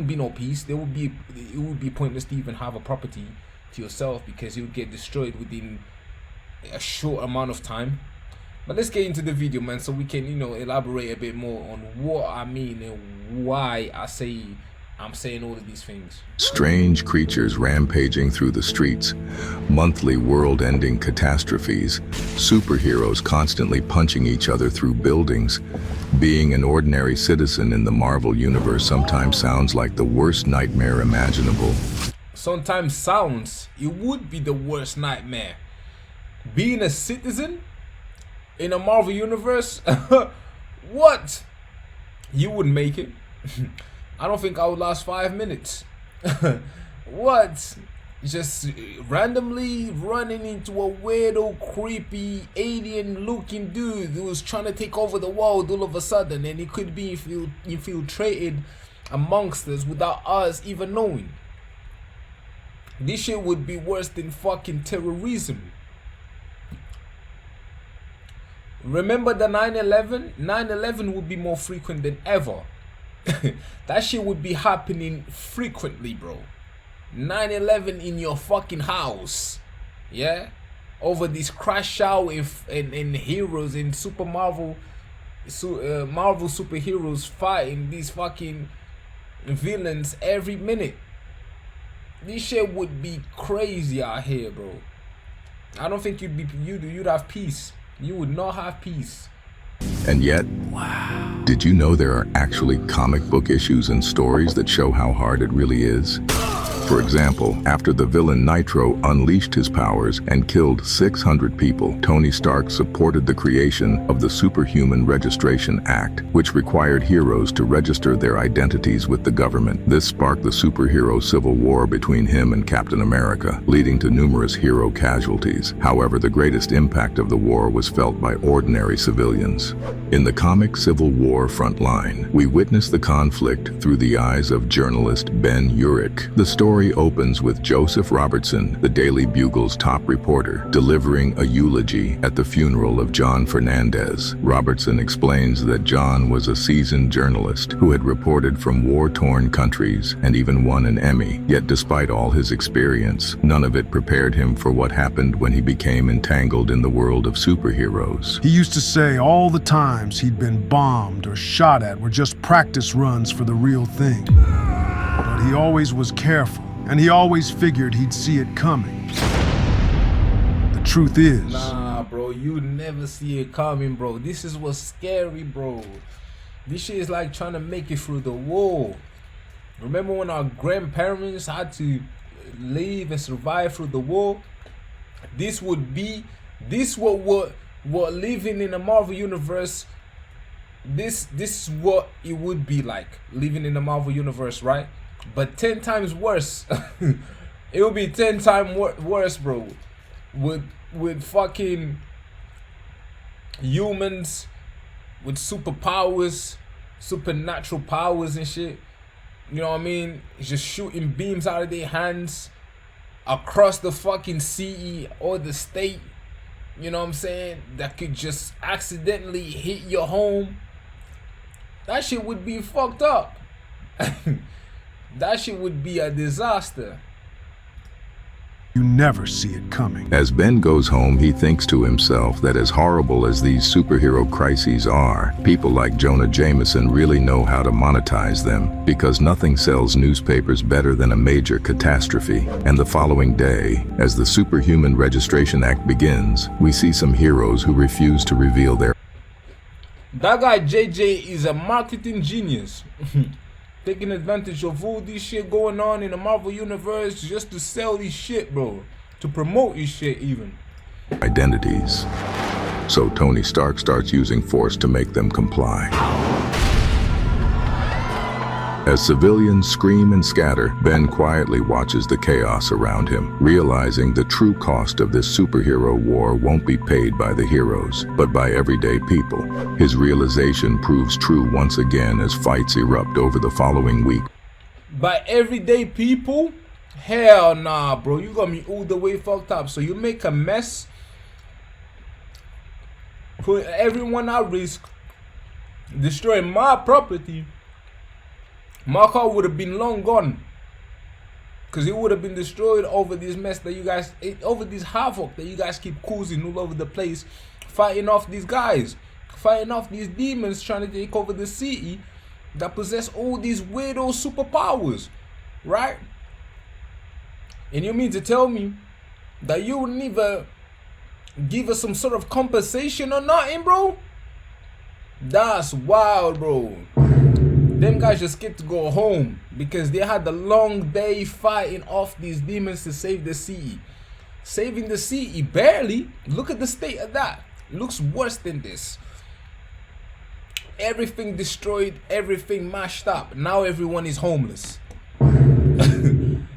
wouldn't be no peace. It would be pointless to even have a property to yourself, because it would get destroyed within a short amount of time. But let's get into the video, man, so we can, elaborate a bit more on what I mean and why I'm saying all of these things. Strange creatures rampaging through the streets, monthly world-ending catastrophes, superheroes constantly punching each other through buildings. Being an ordinary citizen in the Marvel Universe sometimes sounds like the worst nightmare imaginable. Sometimes it would be the worst nightmare. Being a citizen in a Marvel Universe, what? You wouldn't make it. I don't think I would last 5 minutes. What? Just randomly running into a weirdo, creepy, alien-looking dude who was trying to take over the world all of a sudden, and he could be infiltrated amongst us without us even knowing. This shit would be worse than fucking terrorism. Remember the 9/11? 9/11 would be more frequent than ever. That shit would be happening frequently, bro. 9/11 in your fucking house, yeah, over this crash out and heroes in Marvel superheroes fighting these fucking villains every minute. This shit would be crazy out here, bro. I don't think you'd have peace. You would not have peace. And yet, wow, did you know there are actually comic book issues and stories that show how hard it really is? For example, after the villain Nitro unleashed his powers and killed 600 people, Tony Stark supported the creation of the Superhuman Registration Act, which required heroes to register their identities with the government. This sparked the superhero civil war between him and Captain America, leading to numerous hero casualties. However, the greatest impact of the war was felt by ordinary civilians. In the comic Civil War frontline, we witness the conflict through the eyes of journalist Ben Urich. The story opens with Joseph Robertson, the Daily Bugle's top reporter, delivering a eulogy at the funeral of John Fernandez. Robertson explains that John was a seasoned journalist who had reported from war-torn countries and even won an Emmy. Yet despite all his experience, none of it prepared him for what happened when he became entangled in the world of superheroes. He used to say all the times he'd been bombed or shot at were just practice runs for the real thing. But he always was careful, and he always figured he'd see it coming. The truth is... Nah, bro, you never see it coming, bro. This is what's scary, bro. This shit is like trying to make it through the war. Remember when our grandparents had to live and survive through the war? This what living in the Marvel Universe, this is what it would be like, living in the Marvel Universe, right? But 10 times worse. It will be 10 times worse, bro. With fucking humans with superpowers, supernatural powers and shit. You know what I mean? Just shooting beams out of their hands across the fucking sea or the state. You know what I'm saying? That could just accidentally hit your home. That shit would be fucked up. That shit would be a disaster. You never see it coming. As Ben goes home, he thinks to himself that as horrible as these superhero crises are, people like Jonah Jameson really know how to monetize them, because nothing sells newspapers better than a major catastrophe. And the following day, as the Superhuman Registration Act begins, we see some heroes who refuse to reveal their... That guy JJ is a marketing genius. Taking advantage of all this shit going on in the Marvel Universe just to sell this shit, bro. To promote this shit even. identities. So Tony Stark starts using force to make them comply. As civilians scream and scatter, Ben quietly watches the chaos around him, realizing the true cost of this superhero war won't be paid by the heroes, but by everyday people. His realization proves true once again as fights erupt over the following week. By everyday people? Hell nah, bro. You got me all the way fucked up. So you make a mess, put everyone at risk, destroying my property, Marco would have been long gone. Because he would have been destroyed over this mess that you guys, over this havoc that you guys keep causing all over the place, fighting off these guys, fighting off these demons trying to take over the city that possess all these weirdo superpowers, right? And you mean to tell me that you wouldn't even give us some sort of compensation or nothing, bro? That's wild, bro. Them guys just get to go home because they had a long day fighting off these demons to save the city. Saving the city, barely. Look at the state of that. Looks worse than this. Everything destroyed, everything mashed up. Now everyone is homeless.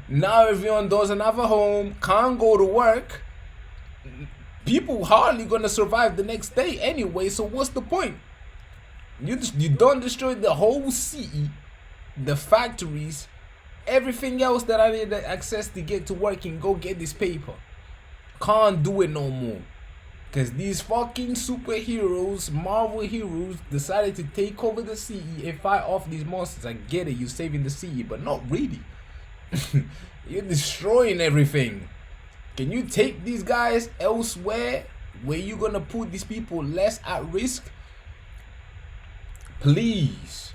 Now everyone doesn't have a home, can't go to work. People hardly gonna survive the next day anyway, so what's the point? You don't destroy the whole city, the factories, everything else that I need access to get to work and go get this paper. Can't do it no more. Because these fucking superheroes, Marvel heroes, decided to take over the city and fight off these monsters. I get it, you're saving the city, but not really. You're destroying everything. Can you take these guys elsewhere where you're gonna put these people less at risk? Please.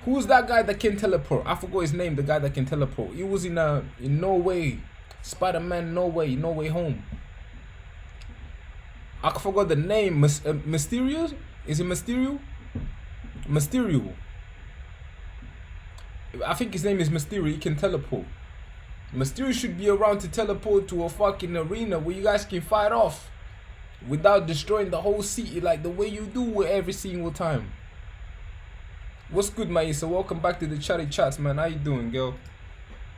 Who's that guy that can teleport? I forgot his name, the guy that can teleport. He was in No Way. Spider-Man No Way Home. I forgot the name. Mysterio? Is it Mysterio? Mysterio. I think his name is Mysterio. He can teleport. Mysterio should be around to teleport to a fucking arena where you guys can fight off without destroying the whole city like the way you do every single time. What's good, Maisa? Welcome back to the Chatty Chats, man. How you doing, girl?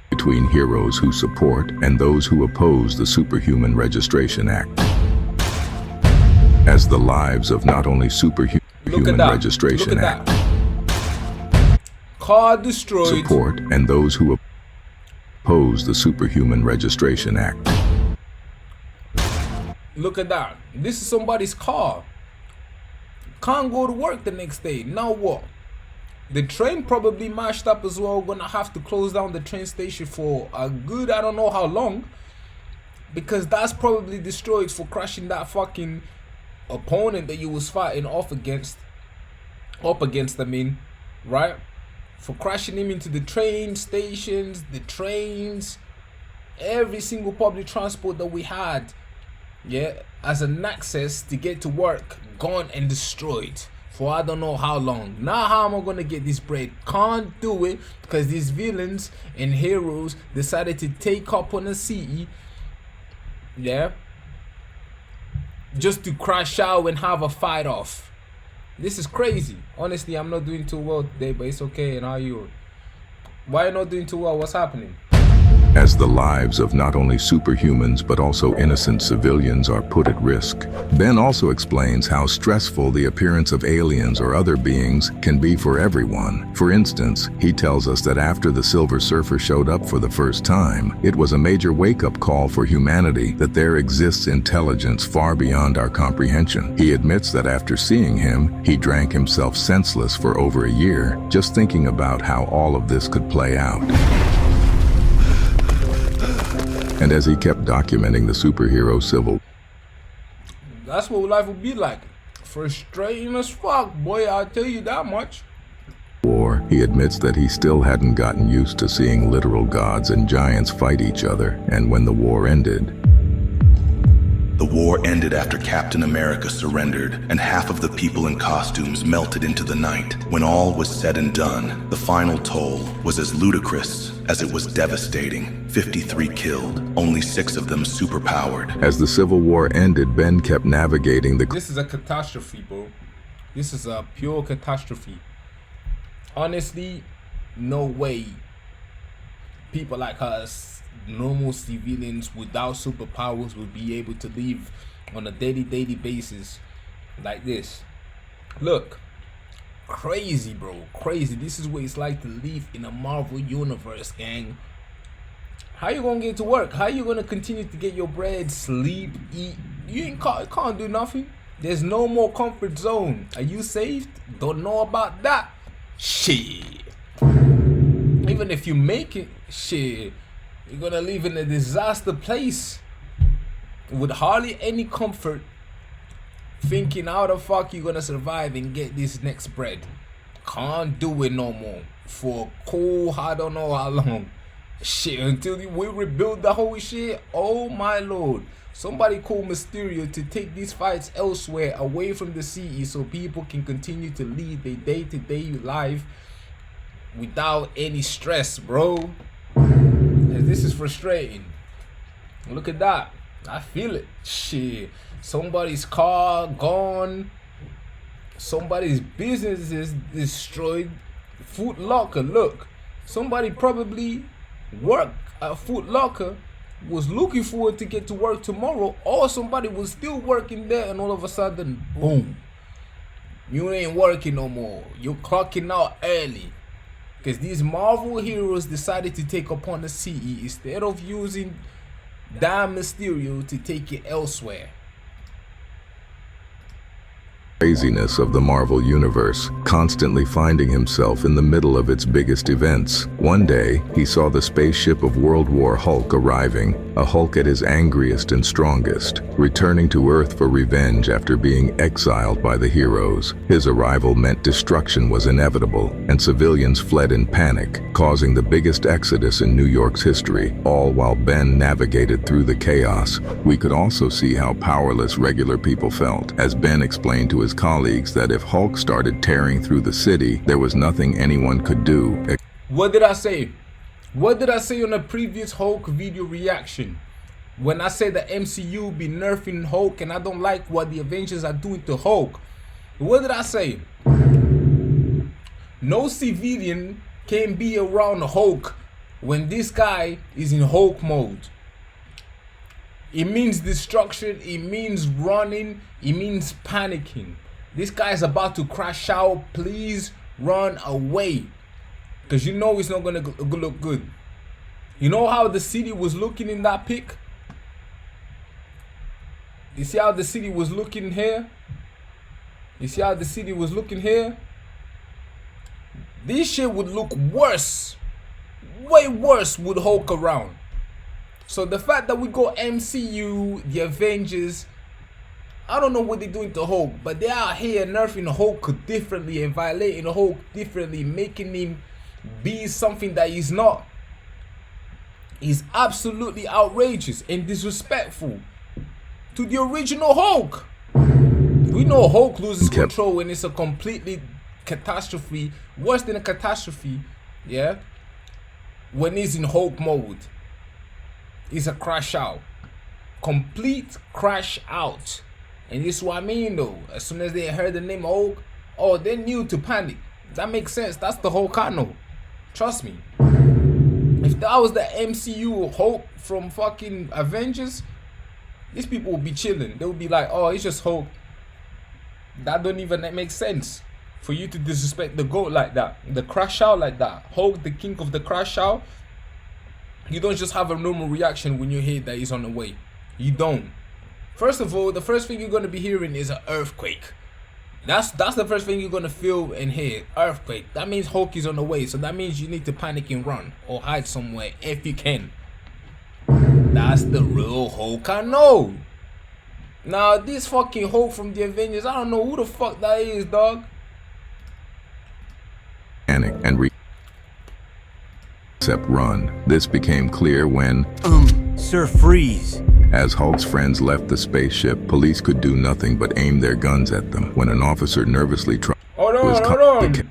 Between heroes who support and those who oppose the Superhuman Registration Act. As the lives of not only Superhuman Registration Act car destroyed support and those who oppose the Superhuman Registration Act. Look at that. This is somebody's car. Can't go to work the next day. Now what? The train probably mashed up as well. Gonna have to close down the train station for a good, I don't know how long. Because that's probably destroyed for crashing that fucking opponent that you was fighting up against, I mean, right? For crashing him into the train stations, the trains, every single public transport that we had, yeah, as an access to get to work, gone and destroyed for I don't know how long. Now how am I gonna get this bread? Can't do it because these villains and heroes decided to take up on a city, yeah, just to crash out and have a fight off. This is crazy. Honestly, I'm not doing too well today, but it's okay. And how are you? Why are you not doing too well? What's happening? As the lives of not only superhumans but also innocent civilians are put at risk. Ben also explains how stressful the appearance of aliens or other beings can be for everyone. For instance, he tells us that after the Silver Surfer showed up for the first time, it was a major wake-up call for humanity that there exists intelligence far beyond our comprehension. He admits that after seeing him, he drank himself senseless for over a year, just thinking about how all of this could play out. And as he kept documenting the superhero civil That's what life would be like. Frustrating as fuck, boy, I'll tell you that much. war, he admits that he still hadn't gotten used to seeing literal gods and giants fight each other, and when the war ended, the war ended after Captain America surrendered and half of the people in costumes melted into the night. When all was said and done, the final toll was as ludicrous as it was devastating. 53 killed, only 6 of them superpowered. As the Civil War ended, Ben kept navigating the... This is a catastrophe, bro. This is a pure catastrophe. Honestly, no way people like us, normal civilians without superpowers, will be able to live on a daily basis like this. Look, crazy, bro, crazy. This is what it's like to live in a Marvel universe, gang. How you gonna get to work? How you gonna continue to get your bread, sleep, eat? You can't do nothing. There's no more comfort zone. Are you saved? Don't know about that. Shit. Even if you make it, shit, you're gonna live in a disaster place with hardly any comfort, thinking how the fuck you gonna survive and get this next bread. Can't do it no more for cool, I don't know how long. Shit, until we rebuild the whole shit. Oh my lord. Somebody call Mysterio to take these fights elsewhere, away from the city, so people can continue to lead their day-to-day life without any stress, bro. This is frustrating. Look at that. I feel it. Shit. Somebody's car gone. Somebody's business is destroyed. Foot Locker, look. Somebody probably worked at Foot Locker, was looking forward to get to work tomorrow, or somebody was still working there, and all of a sudden, boom. You ain't working no more. You're clocking out early. Because these Marvel heroes decided to take upon the city instead of using Damn Mysterio to take it elsewhere. Craziness of the Marvel Universe, constantly finding himself in the middle of its biggest events. One day, he saw the spaceship of World War Hulk arriving, a Hulk at his angriest and strongest, returning to Earth for revenge after being exiled by the heroes. His arrival meant destruction was inevitable, and civilians fled in panic, causing the biggest exodus in New York's history, all while Ben navigated through the chaos. We could also see how powerless regular people felt, as Ben explained to his colleagues that if Hulk started tearing through the city, there was nothing anyone could do. What did I say? What did I say on a previous Hulk video reaction? When I said the MCU be nerfing Hulk and I don't like what the Avengers are doing to Hulk. What did I say? No civilian can be around Hulk when this guy is in Hulk mode. It means destruction, it means running, it means panicking. This guy is about to crash out. Please run away. Because you know it's not going to look good. You know how the city was looking in that pic? You see how the city was looking here? You see how the city was looking here? This shit would look worse. Way worse with Hulk around. So the fact that we got MCU, the Avengers, I don't know what they're doing to Hulk, but they are here nerfing Hulk differently and violating Hulk differently, making him be something that he's not. He's absolutely outrageous and disrespectful to the original Hulk. We know Hulk loses control when it's a completely catastrophe, worse than a catastrophe, yeah? When he's in Hulk mode. It's a crash out. Complete crash out. And this is what I mean though. As soon as they heard the name Hulk, oh, they knew to panic. That makes sense. That's the Hulk I know. Trust me. If that was the MCU Hulk from fucking Avengers, these people would be chilling. They would be like, oh, it's just Hulk. That don't even make sense. For you to disrespect the GOAT like that. The crash out like that. Hulk, the king of the crash out. You don't just have a normal reaction when you hear that he's on the way. You don't. First of all, the first thing you're going to be hearing is an earthquake. That's the first thing you're going to feel and hear. Earthquake. That means Hulk is on the way. So that means you need to panic and run. Or hide somewhere if you can. That's the real Hulk I know. Now, this fucking Hulk from the Avengers, I don't know who the fuck that is, dog. Panic and except run. This became clear when Sir Freeze. As Hulk's friends left the spaceship, police could do nothing but aim their guns at them. When an officer nervously tried to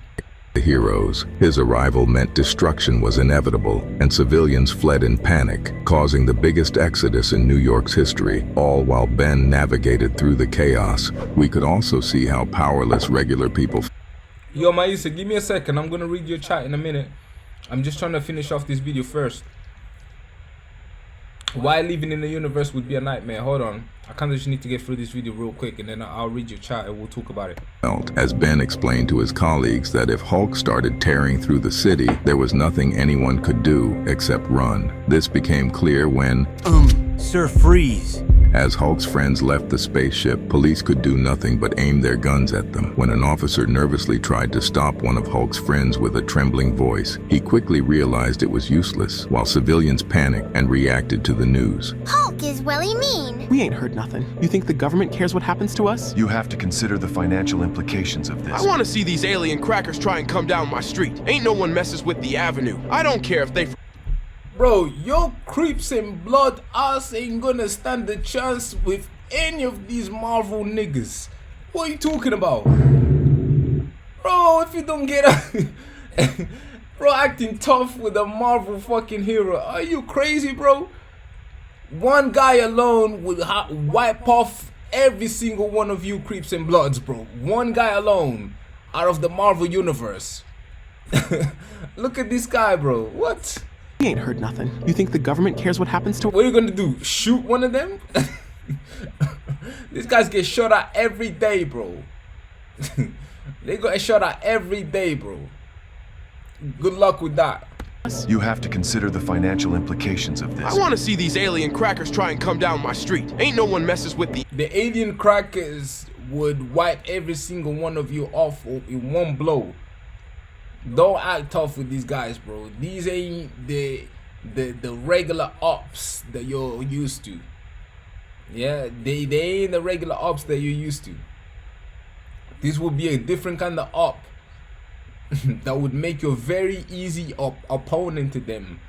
the heroes, his arrival meant destruction was inevitable, and civilians fled in panic, causing the biggest exodus in New York's history, all while Ben navigated through the chaos. We could also see how powerless regular people. Yo, Maisa, give me a second. I'm gonna read your chat in a minute. I'm just trying to finish off this video first. Why living in the universe would be a nightmare. Hold on. I kind of just need to get through this video real quick and then I'll read your chat and we'll talk about it. As Ben explained to his colleagues that if Hulk started tearing through the city, there was nothing anyone could do except run. This became clear when Sir Freeze. As Hulk's friends left the spaceship, police could do nothing but aim their guns at them. When an officer nervously tried to stop one of Hulk's friends with a trembling voice, he quickly realized it was useless, while civilians panicked and reacted to the news. Hulk is really mean. We ain't heard nothing. You think the government cares what happens to us? You have to consider the financial implications of this. I want to see these alien crackers try and come down my street. Ain't no one messes with the avenue. I don't care if they... Bro, your creeps and blood ass ain't gonna stand a chance with any of these Marvel niggas. What are you talking about? Bro, if you don't get a... Bro, acting tough with a Marvel fucking hero. Are you crazy, bro? One guy alone would wipe off every single one of you creeps and bloods, bro. One guy alone out of the Marvel universe. Look at this guy, bro. What? We ain't heard nothing. You think the government cares what happens to us? What are you gonna do? Shoot one of them? These guys get shot at every day, bro. They get shot at every day, bro. Good luck with that. You have to consider the financial implications of this. I want to see these alien crackers try and come down my street. Ain't no one messes with the... The alien crackers would wipe every single one of you off in one blow. Don't act tough with these guys, bro. These ain't the regular ops that you're used to. Yeah, they ain't the regular ops that you're used to. This would be a different kind of op that would make you a very easy opponent to them.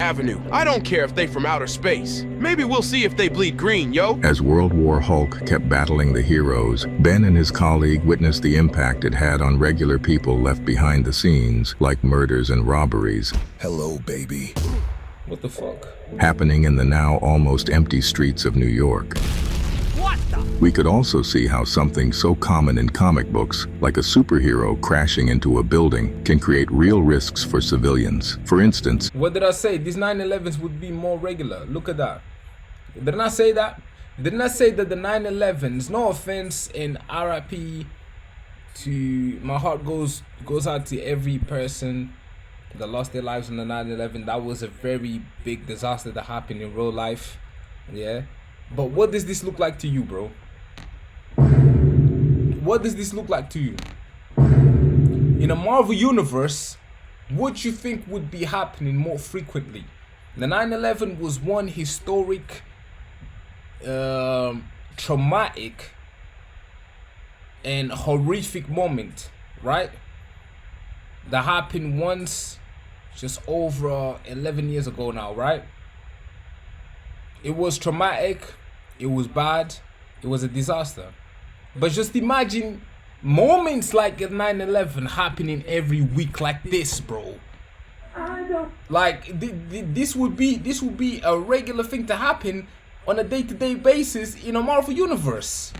Avenue. I don't care if they from outer space. Maybe we'll see if they bleed green, yo. As World War Hulk kept battling the heroes, Ben and his colleague witnessed the impact it had on regular people left behind the scenes, like murders and robberies. Hello, baby. What the fuck? Happening in the now almost empty streets of New York. We could also see how something so common in comic books, like a superhero crashing into a building, can create real risks for civilians. For instance, what did I say? These 9/11s would be more regular. Look at that. Didn't I say that? Didn't I say that the 9/11s, no offense, and RIP to, my heart goes out to every person that lost their lives on the 9/11. That was a very big disaster that happened in real life. Yeah. But what does this look like to you, bro? What does this look like to you? In a Marvel universe, what do you think would be happening more frequently? The 9/11 was one historic, traumatic, and horrific moment, right? That happened once, just over 11 years ago now, right? It was traumatic, it was bad, it was a disaster. But just imagine moments like 9/11 happening every week like this, bro. Like this would be a regular thing to happen on a day-to-day basis in a Marvel universe.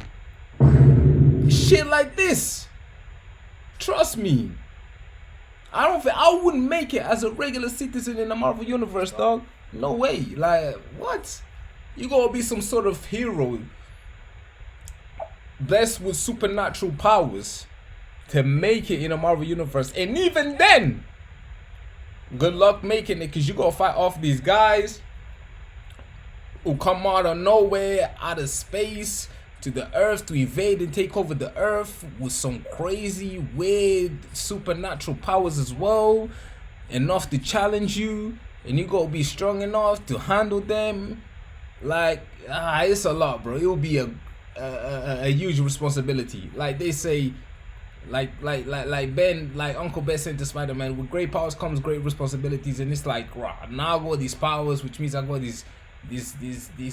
Shit like this. Trust me. I wouldn't make it as a regular citizen in the Marvel universe, dog. No way. Like, what? You gotta be some sort of hero blessed with supernatural powers to make it in a Marvel universe. And even then, good luck making it, because you gotta fight off these guys who come out of nowhere, out of space, to the earth to invade and take over the earth with some crazy, weird, supernatural powers as well, enough to challenge you, and you gotta be strong enough to handle them. Like, it's a lot, bro. It will be a huge responsibility. Like they say, like Uncle Ben said to Spider-Man, with great powers comes great responsibilities. And it's like, rah, now I got these powers, which means I got these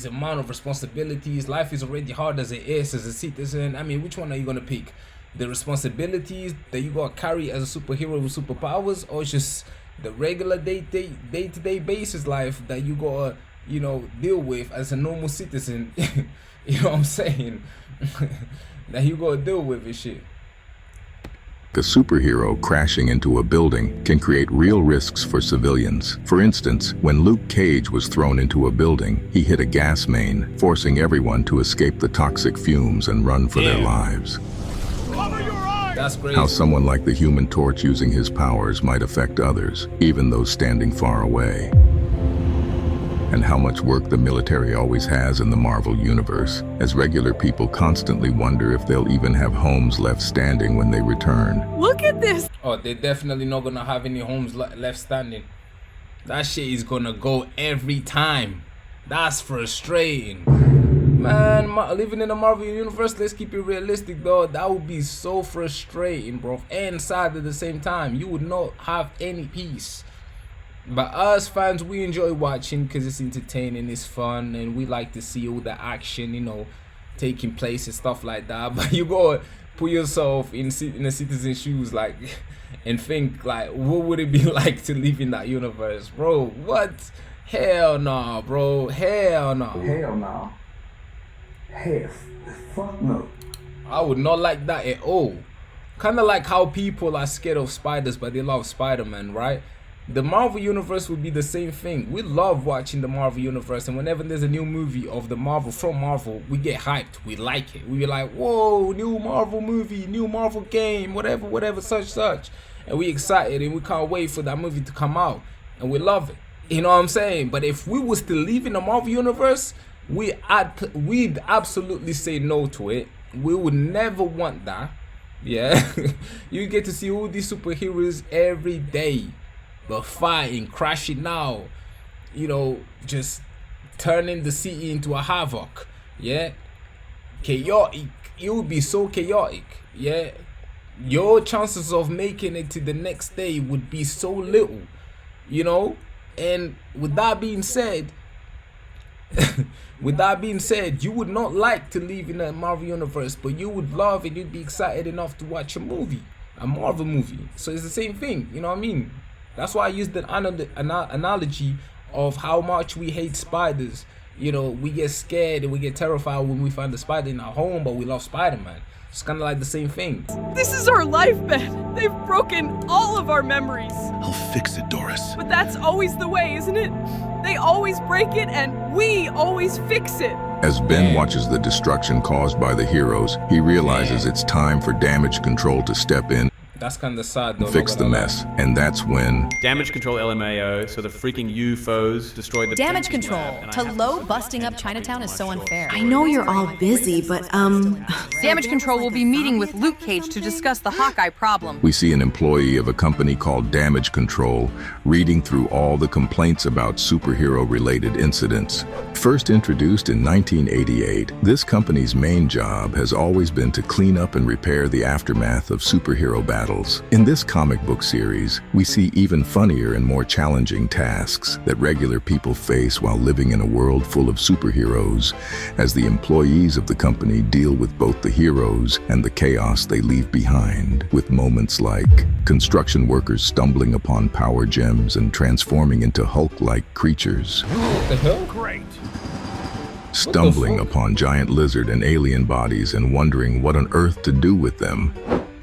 amount of responsibilities. Life is already hard as it is as a citizen. I mean, which one are you gonna pick? The responsibilities that you gotta carry as a superhero with superpowers, or just the regular day-to-day basis life that you gotta, you know, deal with as a normal citizen? You know what I'm saying? That you gotta deal with and shit. A superhero crashing into a building can create real risks for civilians. For instance, when Luke Cage was thrown into a building, he hit a gas main, forcing everyone to escape the toxic fumes and run for their lives. That's crazy. How someone like the Human Torch using his powers might affect others, even those standing far away. and how much work the military always has in the Marvel Universe, as regular people constantly wonder if they'll even have homes left standing when they return. Look at this! Oh, they're definitely not gonna have any homes left standing. That shit is gonna go every time. That's frustrating. Man, living in the Marvel Universe, let's keep it realistic though. That would be so frustrating, bro. And sad at the same time. You would not have any peace. But us fans, we enjoy watching because it's entertaining, it's fun, and we like to see all the action, you know, taking place and stuff like that. But you gotta put yourself in a citizen's shoes, like, and think, like, what would it be like to live in that universe, bro? What? Hell no, bro. Hell no. Hell no. Hell, fuck no. I would not like that at all. Kind of like how people are scared of spiders, but they love Spider-Man, right? The Marvel Universe would be the same thing. We love watching the Marvel Universe, and whenever there's a new movie of the Marvel from Marvel, we get hyped. We like it. We be like, whoa, new Marvel movie, new Marvel game, whatever, such. And we excited, and we can't wait for that movie to come out. And we love it. You know what I'm saying? But if we was to live in the Marvel Universe, we'd absolutely say no to it. We would never want that. Yeah. You get to see all these superheroes every day. But fighting, crashing out, you know, just turning the city into a havoc, yeah? Chaotic, it would be so chaotic, yeah? Your chances of making it to the next day would be so little, you know? And with that being said, you would not like to live in the Marvel Universe, but you would love and you'd be excited enough to watch a movie, a Marvel movie. So it's the same thing, you know what I mean? That's why I used the analogy of how much we hate spiders. You know, we get scared and we get terrified when we find a spider in our home, but we love Spider-Man. It's kind of like the same thing. This is our life, Ben. They've broken all of our memories. I'll fix it, Doris. But that's always the way, isn't it? They always break it and we always fix it. As Ben watches the destruction caused by the heroes, he realizes it's time for Damage Control to step in. That's kind of sad though. Fix the mess, and that's when Damage Control LMAO, so the freaking UFOs destroyed the Damage Control. To low busting up Chinatown is so unfair. I know you're all busy, but Damage Control will be meeting with Luke Cage to discuss the Hawkeye problem. we see an employee of a company called Damage Control reading through all the complaints about superhero-related incidents. First introduced in 1988, this company's main job has always been to clean up and repair the aftermath of superhero battles. In this comic book series, we see even funnier and more challenging tasks that regular people face while living in a world full of superheroes, as the employees of the company deal with both the heroes and the chaos they leave behind, with moments like construction workers stumbling upon power gems and transforming into Hulk-like creatures. What the hell? Great. Stumbling upon giant lizard and alien bodies and wondering what on earth to do with them.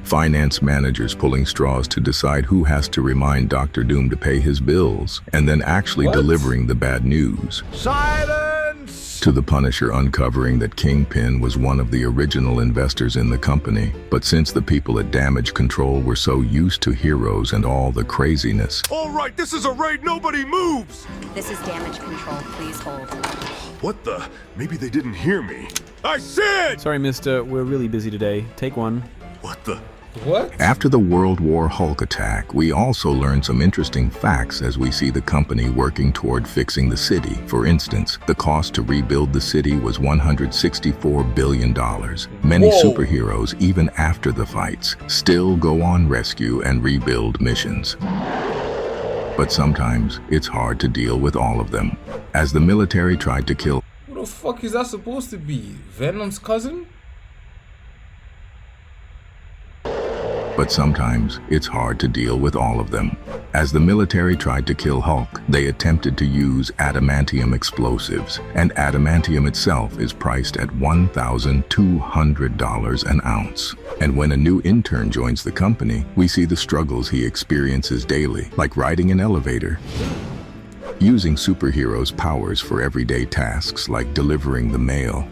Finance managers pulling straws to decide who has to remind Dr. Doom to pay his bills, and then actually delivering the bad news. Silence! To the Punisher uncovering that Kingpin was one of the original investors in the company, but since the people at Damage Control were so used to heroes and all the craziness. All right, this is a raid, nobody moves! This is Damage Control, please hold. What the? Maybe they didn't hear me. I said! Sorry, mister, we're really busy today. Take one. What the? What? After the World War Hulk attack, we also learned some interesting facts as we see the company working toward fixing the city. For instance, the cost to rebuild the city was $164 billion. Many superheroes, even after the fights, still go on rescue and rebuild missions. But sometimes it's hard to deal with all of them. As the military tried to kill... What the fuck is that supposed to be? Venom's cousin? But sometimes it's hard to deal with all of them. As the military tried to kill Hulk, they attempted to use adamantium explosives, and adamantium itself is priced at $1,200 an ounce. And when a new intern joins the company, we see the struggles he experiences daily, like riding an elevator, using superheroes' powers for everyday tasks like delivering the mail,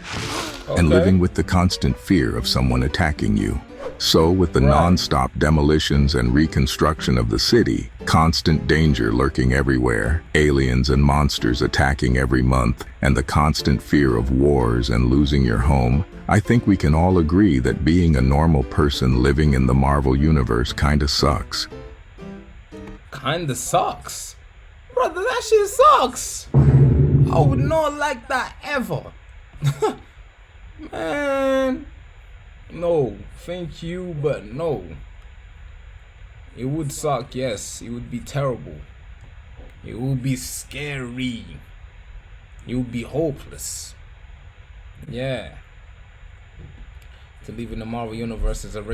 and living with the constant fear of someone attacking you. So with the non-stop demolitions and reconstruction of the city, Constant danger lurking everywhere, aliens and monsters attacking every month, and the constant fear of wars and losing your home, I think we can all agree that being a normal person living in the Marvel Universe kinda sucks. Kinda sucks? Brother, that shit sucks! I would not like that ever. Man, no, thank you, but no. It would suck, yes. It would be terrible. It would be scary. It would be hopeless. Yeah. To live in the Marvel Universe is a regular